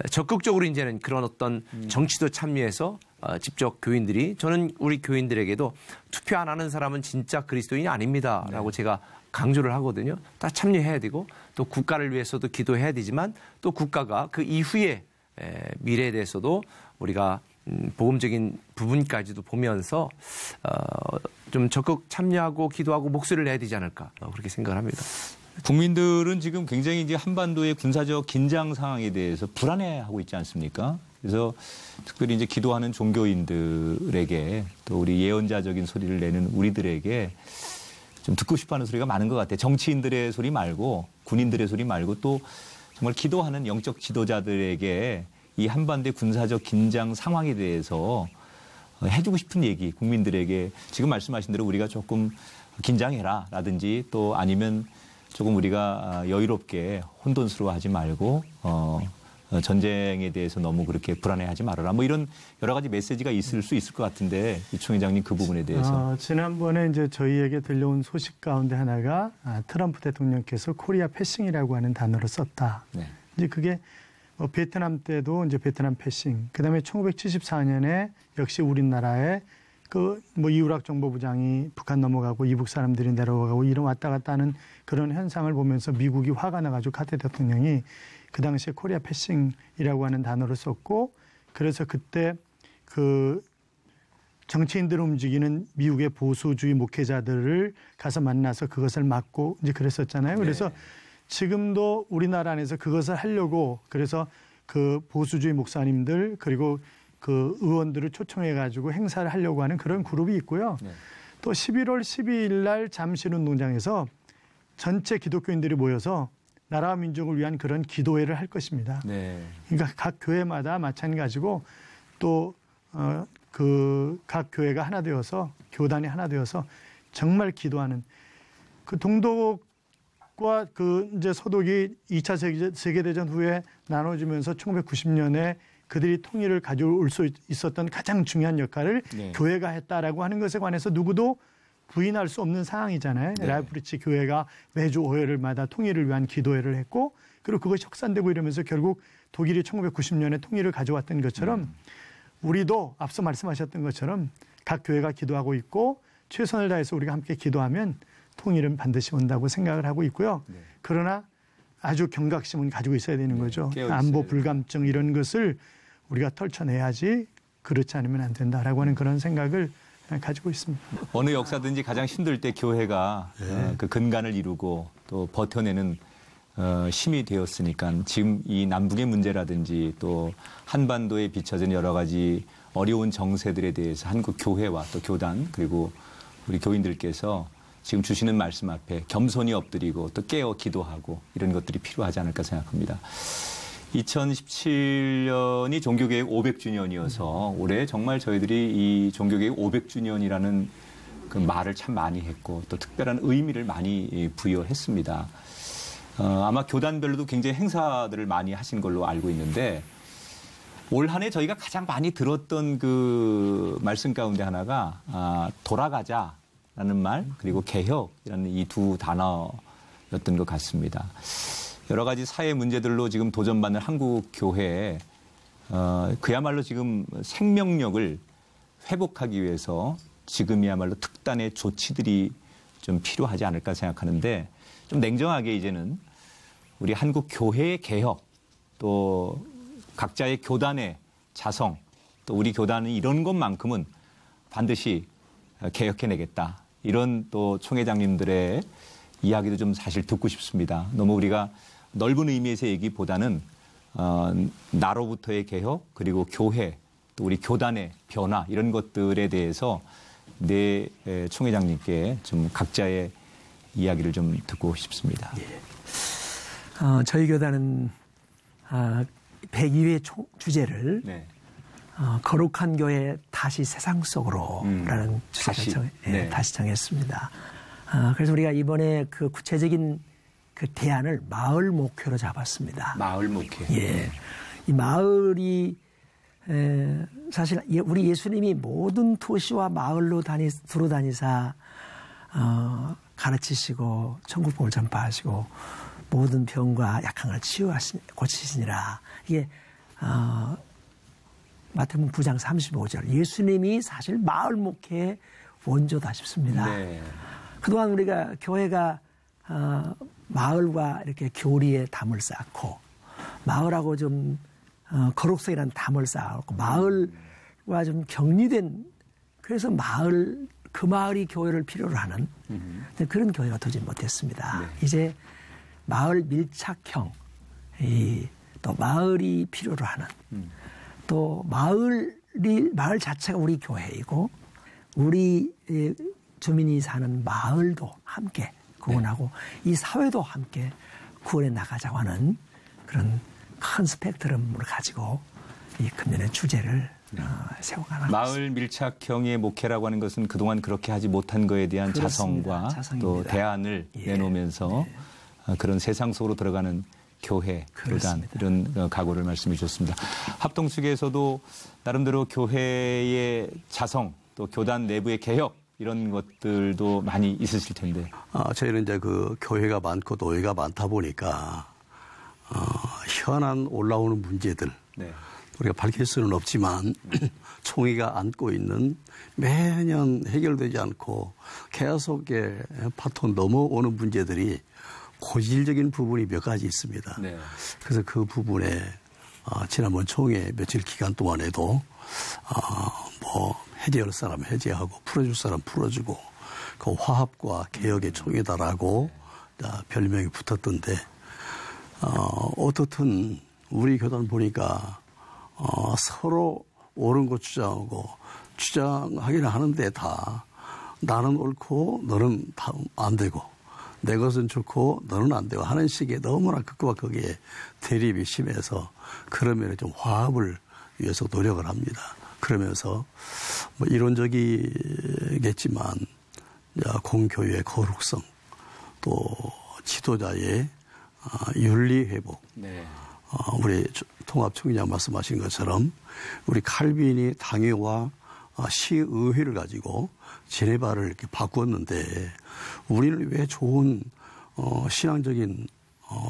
Speaker 5: 적극적으로 이제는 그런 어떤 정치도 참여해서 직접 교인들이 저는 우리 교인들에게도 투표 안 하는 사람은 진짜 그리스도인이 아닙니다라고 제가 강조를 하거든요. 다 참여해야 되고 또 국가를 위해서도 기도해야 되지만 또 국가가 그 이후에 미래에 대해서도 우리가 복음적인 부분까지도 보면서 좀 적극 참여하고 기도하고 목소리를 내야 되지 않을까 그렇게 생각을 합니다.
Speaker 1: 국민들은 지금 굉장히 이제 한반도의 군사적 긴장 상황에 대해서 불안해하고 있지 않습니까? 그래서 특별히 이제 기도하는 종교인들에게 또 우리 예언자적인 소리를 내는 우리들에게 좀 듣고 싶어하는 소리가 많은 것 같아요. 정치인들의 소리 말고 군인들의 소리 말고 또 정말 기도하는 영적 지도자들에게 이 한반도의 군사적 긴장 상황에 대해서 해주고 싶은 얘기 국민들에게 지금 말씀하신 대로 우리가 조금 긴장해라라든지 또 아니면 조금 우리가 여유롭게 혼돈스러워하지 말고 전쟁에 대해서 너무 그렇게 불안해하지 말아라. 뭐 이런 여러 가지 메시지가 있을 수 있을 것 같은데 이 총회장님 그 부분에 대해서
Speaker 4: 지난번에 이제 저희에게 들려온 소식 가운데 하나가 트럼프 대통령께서 코리아 패싱이라고 하는 단어를 썼다.
Speaker 1: 네.
Speaker 4: 이제 그게 베트남 때도 이제 베트남 패싱. 그다음에 1974년에 역시 우리나라에 이우락 정보부장이 북한 넘어가고 이북 사람들이 내려가고 이런 왔다 갔다 하는 그런 현상을 보면서 미국이 화가 나가지고 카테 대통령이 그 당시에 코리아 패싱이라고 하는 단어를 썼고 그래서 그때 그 정치인들을 움직이는 미국의 보수주의 목회자들을 가서 만나서 그것을 막고 이제 그랬었잖아요. 그래서 지금도 우리나라 안에서 그것을 하려고 그래서 그 보수주의 목사님들 그리고 그 의원들을 초청해 가지고 행사를 하려고 하는 그런 그룹이 있고요. 네. 또 11월 12일 날 잠실운동장에서 전체 기독교인들이 모여서 나라와 민족을 위한 그런 기도회를 할 것입니다.
Speaker 1: 네.
Speaker 4: 그러니까 각 교회마다 마찬가지고 또 각 교회가 하나 되어서 교단이 하나 되어서 정말 기도하는 그 동독과 이제 서독이 2차 세계대전 후에 나눠지면서 1990년에 그들이 통일을 가져올 수 있었던 가장 중요한 역할을 네. 교회가 했다라고 하는 것에 관해서 누구도 부인할 수 없는 상황이잖아요. 네. 라이프리치 교회가 매주 5일마다 통일을 위한 기도회를 했고 그리고 그것이 확산되고 이러면서 결국 독일이 1990년에 통일을 가져왔던 것처럼 우리도 앞서 말씀하셨던 것처럼 각 교회가 기도하고 있고 최선을 다해서 우리가 함께 기도하면 통일은 반드시 온다고 생각을 하고 있고요. 네. 그러나 아주 경각심은 가지고 있어야 되는 거죠. 안보 불감증 이런 것을 우리가 떨쳐내야지 그렇지 않으면 안 된다라고 하는 그런 생각을 가지고 있습니다.
Speaker 1: 어느 역사든지 가장 힘들 때 교회가 그 근간을 이루고 또 버텨내는 힘이 되었으니까 지금 이 남북의 문제라든지 또 한반도에 비춰진 여러 가지 어려운 정세들에 대해서 한국 교회와 또 교단 그리고 우리 교인들께서 지금 주시는 말씀 앞에 겸손히 엎드리고 또 깨어 기도하고 이런 것들이 필요하지 않을까 생각합니다. 2017년이 종교개혁 500주년이어서 올해 정말 저희들이 이 종교개혁 500주년이라는 그 말을 참 많이 했고 또 특별한 의미를 많이 부여했습니다. 아마 교단별로도 굉장히 행사들을 많이 하신 걸로 알고 있는데 올 한 해 저희가 가장 많이 들었던 그 말씀 가운데 하나가 돌아가자라는 말 그리고 개혁이라는 이 두 단어였던 것 같습니다. 여러 가지 사회 문제들로 지금 도전받는 한국 교회에 그야말로 지금 생명력을 회복하기 위해서 지금이야말로 특단의 조치들이 좀 필요하지 않을까 생각하는데 좀 냉정하게 이제는 우리 한국 교회의 개혁 또 각자의 교단의 자성 또 우리 교단은 이런 것만큼은 반드시 개혁해내겠다. 이런 또 총회장님들의 이야기도 좀 사실 듣고 싶습니다. 너무 우리가 넓은 의미에서의 얘기보다는 나로부터의 개혁 그리고 교회 또 우리 교단의 변화 이런 것들에 대해서 내 총회장님께 좀 각자의 이야기를 좀 듣고 싶습니다.
Speaker 3: 예. 저희 교단은 102회 주제를 네. 거룩한 교회 다시 세상 속으로라는 주제를 다시 정했습니다. 그래서 우리가 이번에 그 구체적인 그 대안을 마을 목표로 잡았습니다.
Speaker 1: 마을 목표.
Speaker 3: 예. 이 마을이 사실 우리 예수님이 모든 도시와 마을로 두루 다니사 가르치시고 천국복음을 전파하시고 모든 병과 약함을 고치시니라. 이게 마태복음 9장 35절. 예수님이 사실 마을 목회의 원조다 싶습니다. 네. 그동안 우리가 교회가 마을과 이렇게 교리의 담을 쌓고 마을하고 좀 거룩성이라는 담을 쌓고 마을과 좀 격리된 그래서 그 마을이 교회를 필요로 하는 그런 교회가 되지 못했습니다. 네. 이제 마을 밀착형 또 마을이 필요로 하는 또 마을 자체가 우리 교회이고 우리 주민이 사는 마을도 함께 구원하고 네. 이 사회도 함께 구원해 나가자고 하는 그런 큰 스펙트럼을 가지고 이 금년의 주제를 세워가는
Speaker 1: 마을 밀착형의 목회라고 하는 것은 그동안 그렇게 하지 못한 것에 대한 자성과 또 대안을 내놓으면서 그런 세상 속으로 들어가는 교회, 교단 이런 각오를 말씀해 주셨습니다. 합동측에서도 나름대로 교회의 자성 또 교단 내부의 개혁 이런 것들도 많이 있으실 텐데.
Speaker 2: 저희는 이제 그 교회가 많고 노예가 많다 보니까 현안 올라오는 문제들 네. 우리가 밝힐 수는 없지만 총회가 안고 있는 매년 해결되지 않고 계속의 파토 넘어오는 문제들이 고질적인 부분이 몇 가지 있습니다. 네. 그래서 그 부분에 지난번 총회 며칠 기간 동안에도 해제할 사람 해제하고 풀어줄 사람 풀어주고 그 화합과 개혁의 총회다라고 별명이 붙었던데 어떻든 우리 교단 보니까 서로 옳은 거 주장하고 주장하기는 하는데 다 나는 옳고 너는 다 안 되고 내 것은 좋고 너는 안 되고 하는 식의 너무나 극과 극의 대립이 심해서 그러면 좀 화합을 위해서 노력을 합니다. 그러면서 뭐 이론적이겠지만 공교회의 거룩성 또 지도자의 윤리 회복. 네. 우리 통합총회장 말씀하신 것처럼 우리 칼빈이 당회와 시의회를 가지고 제네바를 이렇게 바꾸었는데 우리는 왜 좋은 신앙적인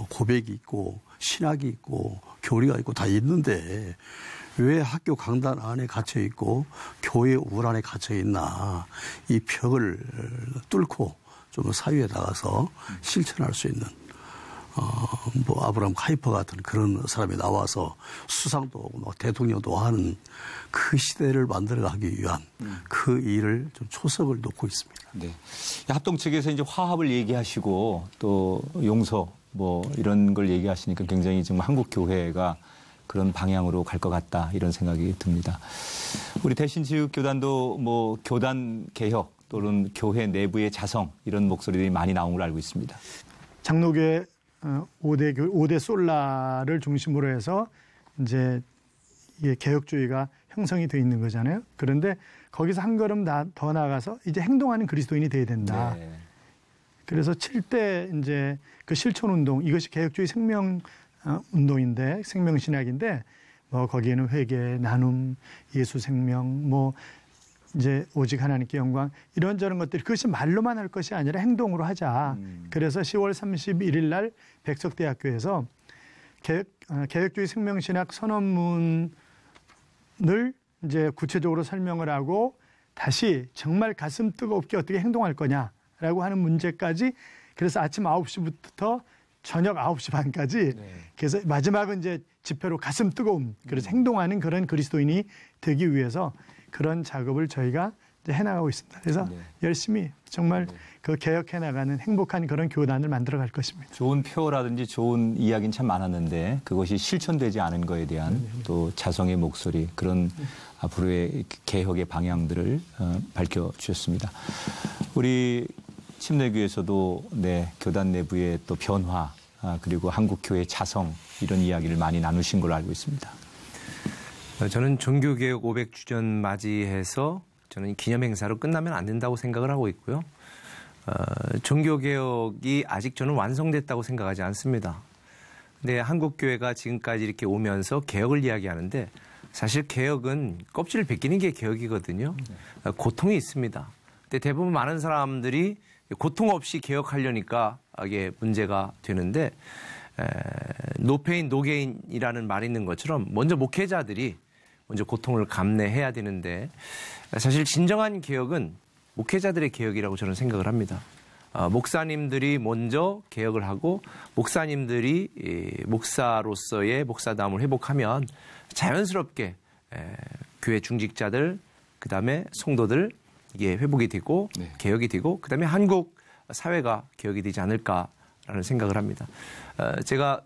Speaker 2: 고백이 있고 신학이 있고 교리가 있고 다 있는데 왜 학교 강단 안에 갇혀 있고 교회 우물 안에 갇혀 있나. 이 벽을 뚫고 좀 사회에 나가서 실천할 수 있는 뭐 아브라함 카이퍼 같은 그런 사람이 나와서 수상도 하고 막 대통령도 하는 그 시대를 만들어가기 위한 그 일을 좀 초석을 놓고 있습니다.
Speaker 1: 네. 합동 측에서 이제 화합을 얘기하시고 또 용서 뭐 이런 걸 얘기하시니까 굉장히 지금 한국 교회가 그런 방향으로 갈 것 같다 이런 생각이 듭니다. 우리 대신지육교단도 뭐 교단 개혁 또는 교회 내부의 자성 이런 목소리들이 많이 나온 걸 알고 있습니다.
Speaker 4: 장로교회 5대 솔라를 중심으로 해서 이제 이게 개혁주의가 형성이 돼 있는 거잖아요. 그런데 거기서 한 걸음 더 나아가서 이제 행동하는 그리스도인이 돼야 된다. 네. 그래서 7대 이제 그 실천 운동 이것이 개혁주의 생명 운동인데 생명신학인데 뭐 거기에는 회개, 나눔, 예수 생명, 뭐 이제 오직 하나님께 영광 이런저런 것들이 그것이 말로만 할 것이 아니라 행동으로 하자. 그래서 10월 31일 날 백석대학교에서 개혁주의 생명신학 선언문을 이제 구체적으로 설명을 하고 다시 정말 가슴 뜨겁게 어떻게 행동할 거냐라고 하는 문제까지 그래서 아침 9시부터 저녁 9시 반까지 그래서 마지막은 이제 집회로 가슴 뜨거움 그래서 행동하는 그런 그리스도인이 되기 위해서 그런 작업을 저희가 이제 해나가고 있습니다. 그래서 열심히 정말 그 개혁해 나가는 행복한 그런 교단을 만들어갈 것입니다.
Speaker 1: 좋은 표라든지 좋은 이야기는 참 많았는데 그것이 실천되지 않은 거에 대한 또 자성의 목소리 그런 앞으로의 개혁의 방향들을 밝혀주셨습니다. 우리 침례교에서도 교단 내부의 또 변화 그리고 한국교회 자성 이런 이야기를 많이 나누신 걸로 알고 있습니다.
Speaker 5: 저는 종교개혁 500주년 맞이해서 저는 기념행사로 끝나면 안 된다고 생각을 하고 있고요. 종교개혁이 아직 저는 완성됐다고 생각하지 않습니다. 근데 한국교회가 지금까지 이렇게 오면서 개혁을 이야기하는데 사실 개혁은 껍질을 벗기는 게 개혁이거든요. 고통이 있습니다. 근데 대부분 많은 사람들이 고통 없이 개혁하려니까 이게 문제가 되는데 노페인 노게인이라는 말이 있는 것처럼 먼저 목회자들이 먼저 고통을 감내해야 되는데 사실 진정한 개혁은 목회자들의 개혁이라고 저는 생각을 합니다. 목사님들이 먼저 개혁을 하고 목사님들이 목사로서의 목사다움을 회복하면 자연스럽게 교회 중직자들 그다음에 성도들 이게 회복이 되고 개혁이 되고 그다음에 한국 사회가 개혁이 되지 않을까라는 생각을 합니다. 제가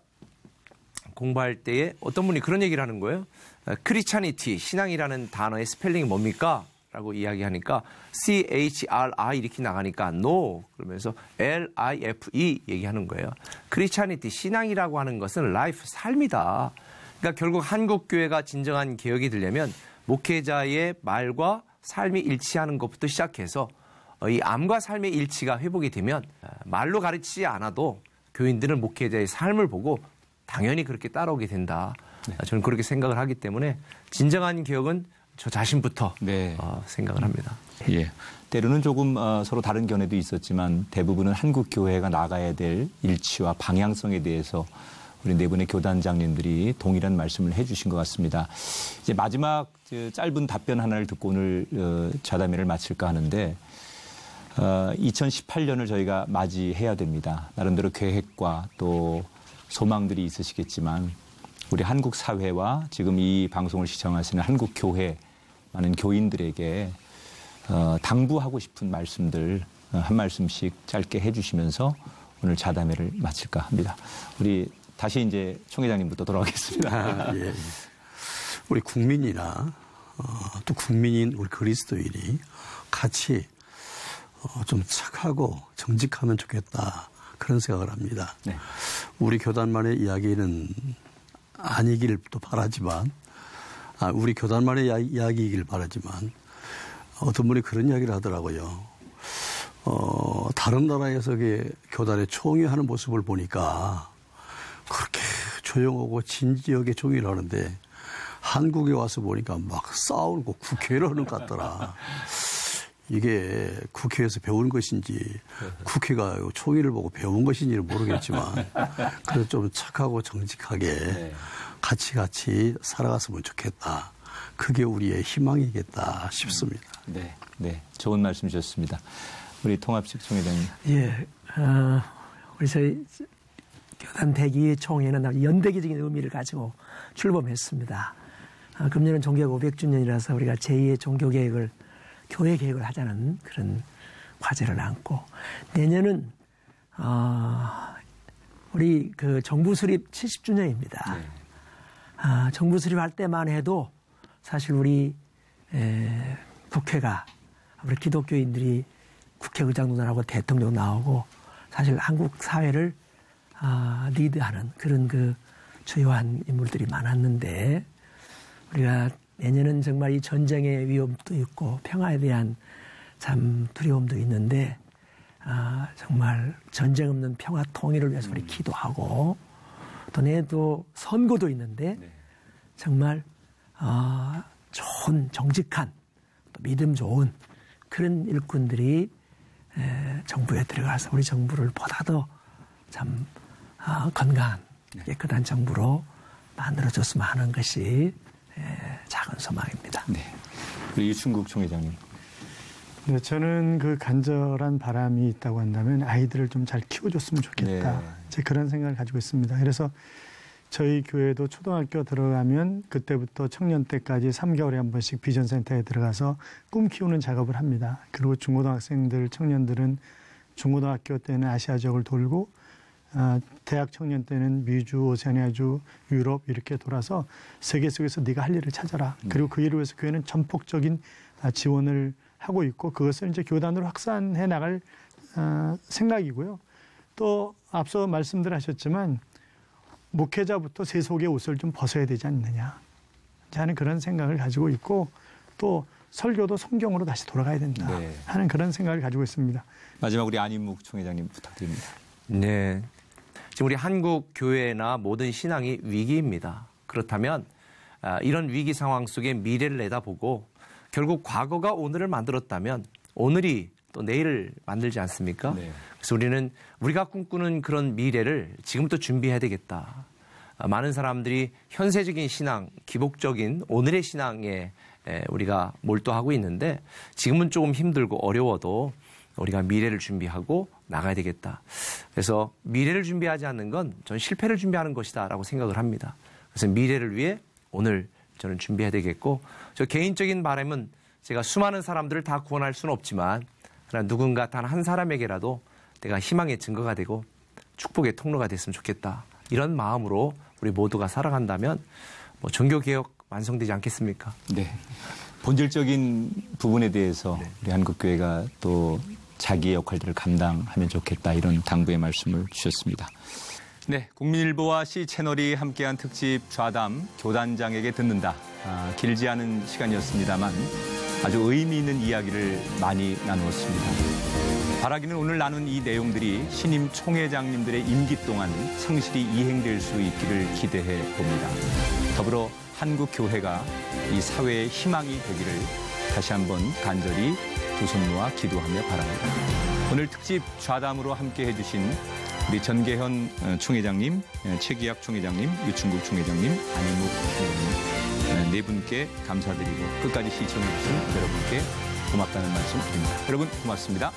Speaker 5: 공부할 때에 어떤 분이 그런 얘기를 하는 거예요. 크리스찬이티, 신앙이라는 단어의 스펠링이 뭡니까? 라고 이야기하니까 CHRI 이렇게 나가니까 No 그러면서 LIFE 얘기하는 거예요. 크리스찬이티, 신앙이라고 하는 것은 라이프, 삶이다. 그러니까 결국 한국교회가 진정한 개혁이 되려면 목회자의 말과 삶이 일치하는 것부터 시작해서 이 암과 삶의 일치가 회복이 되면 말로 가르치지 않아도 교인들은 목회자의 삶을 보고 당연히 그렇게 따라오게 된다. 저는 그렇게 생각을 하기 때문에 진정한 개혁은 저 자신부터 생각을 합니다.
Speaker 1: 예. 때로는 조금 서로 다른 견해도 있었지만 대부분은 한국 교회가 나가야 될 일치와 방향성에 대해서 우리 네 분의 교단장님들이 동일한 말씀을 해주신 것 같습니다. 이제 마지막 짧은 답변 하나를 듣고 오늘 좌담회를 마칠까 하는데 2018년을 저희가 맞이해야 됩니다. 나름대로 계획과 또 소망들이 있으시겠지만 우리 한국 사회와 지금 이 방송을 시청하시는 한국 교회 많은 교인들에게 당부하고 싶은 말씀들 한 말씀씩 짧게 해주시면서 오늘 자담회를 마칠까 합니다. 우리 다시 이제 총회장님부터 돌아가겠습니다.
Speaker 2: 예. 우리 국민이나 또 국민인 우리 그리스도인이 같이 좀 착하고 정직하면 좋겠다 그런 생각을 합니다.
Speaker 1: 네.
Speaker 2: 우리 교단만의 이야기는 아니길 또 바라지만 우리 교단만의 이야기이길 바라지만 어떤 분이 그런 이야기를 하더라고요. 다른 나라에서 교단의 총회하는 모습을 보니까 그렇게 조용하고 진지하게 총회를 하는데 한국에 와서 보니까 막 싸우고 국회를 하는 것 같더라. 이게 국회에서 배운 것인지 국회가 총회를 보고 배운 것인지는 모르겠지만 그래서 좀 착하고 정직하게 같이 살아갔으면 좋겠다. 그게 우리의 희망이겠다 싶습니다.
Speaker 1: 네, 네, 좋은 말씀 주셨습니다. 우리 통합식 총회장님.
Speaker 3: 예, 우리 저희 교단 102 총회는 연대기적인 의미를 가지고 출범했습니다. 금년은 종교개혁 500주년이라서 우리가 제2의 종교개혁을 교회 개혁을 하자는 그런 과제를 안고 내년은 우리 그 정부 수립 70주년입니다.
Speaker 1: 네.
Speaker 3: 정부 수립할 때만 해도 사실 우리 국회가 우리 기독교인들이 국회의장도 나오고 대통령 나오고 사실 한국 사회를 리드하는 그런 그 주요한 인물들이 많았는데 우리가 내년은 정말 이 전쟁의 위험도 있고 평화에 대한 참 두려움도 있는데 정말 전쟁 없는 평화 통일을 위해서 우리 기도하고 또 내년도 선거도 있는데 정말 좋은 정직한 또 믿음 좋은 그런 일꾼들이 정부에 들어가서 우리 정부를 보다 더 참 건강한 깨끗한 정부로 만들어줬으면 하는 것이 작은 소망입니다.
Speaker 1: 네, 우리 유충국 총회장님.
Speaker 4: 네, 저는 그 간절한 바람이 있다고 한다면 아이들을 좀 잘 키워줬으면 좋겠다.
Speaker 1: 네.
Speaker 4: 제 그런 생각을 가지고 있습니다. 그래서 저희 교회도 초등학교 들어가면 그때부터 청년 때까지 3개월에 한 번씩 비전센터에 들어가서 꿈 키우는 작업을 합니다. 그리고 중고등학생들, 청년들은 중고등학교 때는 아시아 지역을 돌고 대학 청년 때는 미주, 오세아니아주, 유럽 이렇게 돌아서 세계 속에서 네가 할 일을 찾아라. 그리고 그 일을 위해서 교회는 전폭적인 지원을 하고 있고 그것을 이제 교단으로 확산해 나갈 생각이고요. 또 앞서 말씀들 하셨지만 목회자부터 세속의 옷을 좀 벗어야 되지 않느냐 하는 그런 생각을 가지고 있고 또 설교도 성경으로 다시 돌아가야 된다 하는 그런 생각을 가지고 있습니다.
Speaker 1: 마지막 우리 안인묵 총회장님 부탁드립니다.
Speaker 5: 네. 지금 우리 한국 교회나 모든 신앙이 위기입니다. 그렇다면 이런 위기 상황 속에 미래를 내다보고 결국 과거가 오늘을 만들었다면 오늘이 또 내일을 만들지 않습니까?
Speaker 1: 네.
Speaker 5: 그래서 우리는 우리가 꿈꾸는 그런 미래를 지금부터 준비해야 되겠다. 많은 사람들이 현세적인 신앙, 기복적인 오늘의 신앙에 우리가 몰두하고 있는데 지금은 조금 힘들고 어려워도 우리가 미래를 준비하고 나가야 되겠다. 그래서 미래를 준비하지 않는 건 전 실패를 준비하는 것이다라고 생각을 합니다. 그래서 미래를 위해 오늘 저는 준비해야 되겠고 저 개인적인 바람은 제가 수많은 사람들을 다 구원할 수는 없지만 그러나 누군가 단 한 사람에게라도 내가 희망의 증거가 되고 축복의 통로가 됐으면 좋겠다. 이런 마음으로 우리 모두가 살아간다면 뭐 종교개혁 완성되지 않겠습니까?
Speaker 1: 네. 본질적인 부분에 대해서 우리 한국교회가 또 자기의 역할들을 감당하면 좋겠다 이런 당부의 말씀을 주셨습니다. 네, 국민일보와 C채널이 함께한 특집 좌담 교단장에게 듣는다. 길지 않은 시간이었습니다만 아주 의미 있는 이야기를 많이 나누었습니다. 바라기는 오늘 나눈 이 내용들이 신임 총회장님들의 임기 동안 성실히 이행될 수 있기를 기대해 봅니다. 더불어 한국교회가 이 사회의 희망이 되기를 다시 한번 간절히 두 손 모아 기도하며 바랍니다. 오늘 특집 좌담으로 함께해 주신 우리 전계현 총회장님, 최기학 총회장님, 유충국 총회장님, 안인묵 총회장님 네 분께 감사드리고 끝까지 시청해 주신 여러분께 고맙다는 말씀 드립니다. 여러분 고맙습니다.